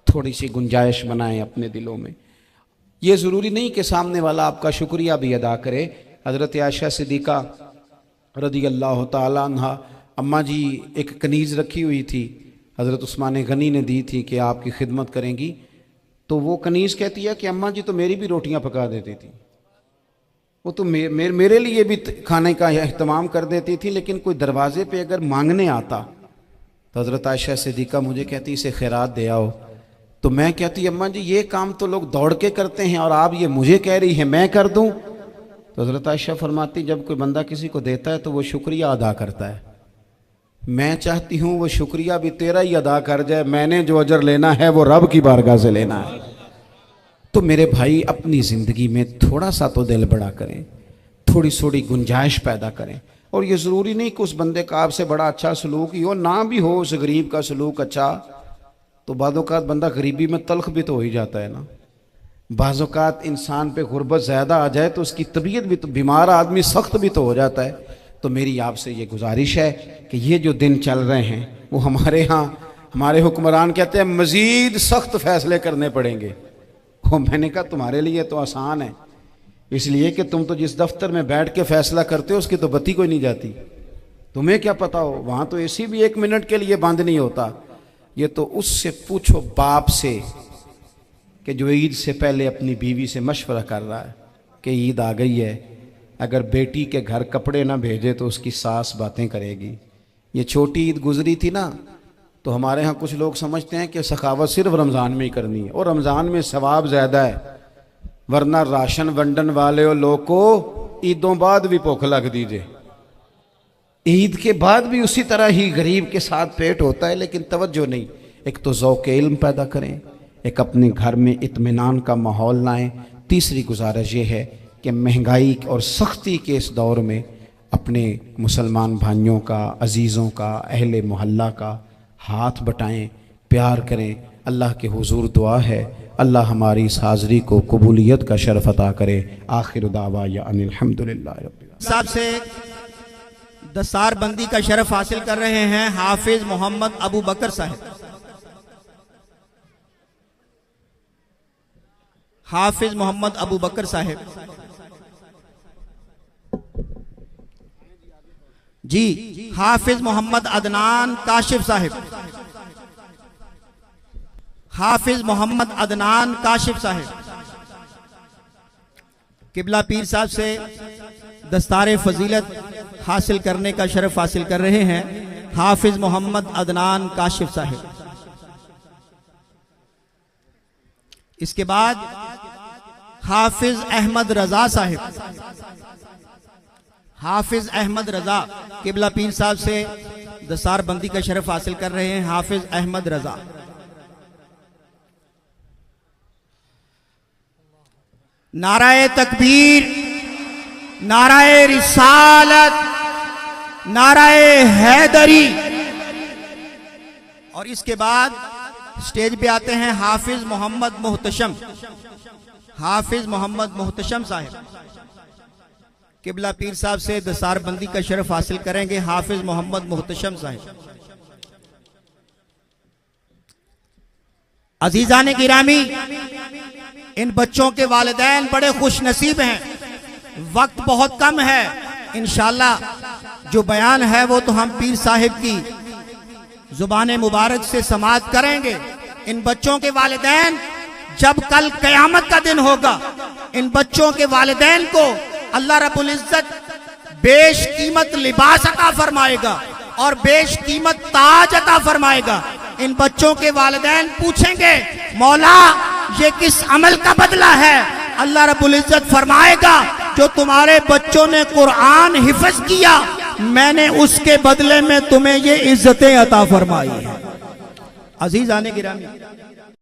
थोड़ी सी गुंजाइश बनाएं अपने दिलों में। ये ज़रूरी नहीं कि सामने वाला आपका शुक्रिया भी अदा करे। हज़रत आयशा सिद्दीक़ा रज़ी अल्लाह तआला अन्हा, अम्मा जी एक कनीज़ रखी हुई थी, हज़रत उस्मान गनी ने दी थी कि आपकी खिदमत करेंगी। तो वो कनीज़ कहती है कि अम्मा जी तो मेरी भी रोटियां पका देती थी। वो तो मेरे लिए भी खाने का एहतमाम कर देती थी, लेकिन कोई दरवाजे पे अगर मांगने आता तो हज़रत आयशा सिद्दीक़ा मुझे कहती इसे खैरात दे आओ। तो मैं कहती अम्मा जी ये काम तो लोग दौड़ के करते हैं और आप ये मुझे कह रही है मैं कर दूं। तो हज़रत आयशा फरमाती जब कोई बंदा किसी को देता है तो वो शुक्रिया अदा करता है। मैं चाहती हूँ वो शुक्रिया भी तेरा ही अदा कर जाए, मैंने जो अजर लेना है वो रब की बारगाह से लेना है। तो मेरे भाई अपनी ज़िंदगी में थोड़ा सा तो दिल बड़ा करें, थोड़ी थोड़ी गुंजाइश पैदा करें। और ये ज़रूरी नहीं कि उस बंदे का आपसे बड़ा अच्छा सलूक ही हो, ना भी हो उस गरीब का सलूक अच्छा, तो बाज़-औक़ात बंदा गरीबी में तल्ख भी तो हो ही जाता है ना। बाज़-औक़ात इंसान पे गुर्बत ज़्यादा आ जाए तो उसकी तबीयत भी तो, बीमार आदमी सख्त भी तो हो जाता है। तो मेरी आपसे ये गुजारिश है कि ये जो दिन चल रहे हैं वो हमारे यहाँ हमारे हुक्मरान कहते हैं मज़ीद सख्त फैसले करने पड़ेंगे। वो मैंने कहा तुम्हारे लिए तो आसान है, इसलिए कि तुम तो जिस दफ्तर में बैठ के फैसला करते हो उसकी तो बत्ती कोई नहीं जाती, तुम्हें क्या पता हो, वहाँ तो एसी भी 1 मिनट के लिए बंद नहीं होता। ये तो उससे पूछो बाप से कि जो ईद से पहले अपनी बीवी से मशवरा कर रहा है कि ईद आ गई है, अगर बेटी के घर कपड़े ना भेजे तो उसकी सास बातें करेगी। ये छोटी ईद गुजरी थी ना, तो हमारे यहाँ कुछ लोग समझते हैं कि सखावत सिर्फ रमज़ान में ही करनी है और रमज़ान में सवाब ज़्यादा है, वरना राशन वंडन वाले लोग को ईदों बाद भी भूख लग दीजिए, ईद के बाद भी उसी तरह ही गरीब के साथ पेट होता है, लेकिन तवज्जो नहीं। एक तो ज़ौक़ इल्म पैदा करें, एक अपने घर में इत्मीनान का माहौल लाएं। तीसरी गुजारिश ये है कि महंगाई और सख्ती के इस दौर में अपने मुसलमान भाइयों का, अजीज़ों का, अहले मोहल्ला का हाथ बटाएं, प्यार करें। अल्लाह के हुजूर दुआ है अल्लाह हमारी इस हाज़री को कबूलियत का शरफ़ अता करे। आखिर दावा या अनिल हम्दुलिल्लाह रब्बिल आलमीन। साहब से दस्तार बंदी का शरफ़ हासिल कर रहे हैं हाफिज मोहम्मद अबू बकर साहब। हाफिज मोहम्मद अबू बकर साहब जी। हाफिज मोहम्मद अदनान काशिफ साहब। हाफिज मोहम्मद अदनान काशिफ साहब किबला पीर साहब से दस्तार फजीलत हासिल करने का शरफ हासिल कर रहे हैं हाफिज मोहम्मद अदनान काशिफ साहब। इसके बाद हाफिज अहमद रजा साहब। हाफिज अहमद रजा किबला पीर साहब से दस्तार बंदी का शरफ हासिल कर रहे हैं हाफिज अहमद रजा। नाराए तकबीर, नाराए रिसालत, नाराए हैदरी। और इसके बाद स्टेज पे आते हैं हाफिज मोहम्मद मुहतशम। हाफिज मोहम्मद मुहतशम साहब किबला पीर साहब से दस्तार बंदी का शरफ हासिल करेंगे हाफिज मोहम्मद मुहतशम साहब। अजीजान गिरामी, इन बच्चों के वालिदैन बड़े खुश नसीब हैं, वक्त बहुत कम है। इंशाअल्लाह जो बयान है वो तो हम पीर साहिब की जुबान मुबारक से समाअत करेंगे। इन बच्चों के वालिदैन जब कल क़यामत का दिन होगा, इन बच्चों के वालिदैन को अल्लाह रब्बुल इज्जत बेश कीमत लिबास अता फरमाएगा और बेश कीमत ताज अता फरमाएगा। इन बच्चों के वालिदैन पूछेंगे मौला ये किस अमल का बदला है? अल्लाह रब्बुल इज्जत फरमाएगा जो तुम्हारे बच्चों ने कुरान हिफ्ज किया मैंने उसके बदले में तुम्हें ये इज्जतें अता फरमाई है। अजीज आने गिरामी,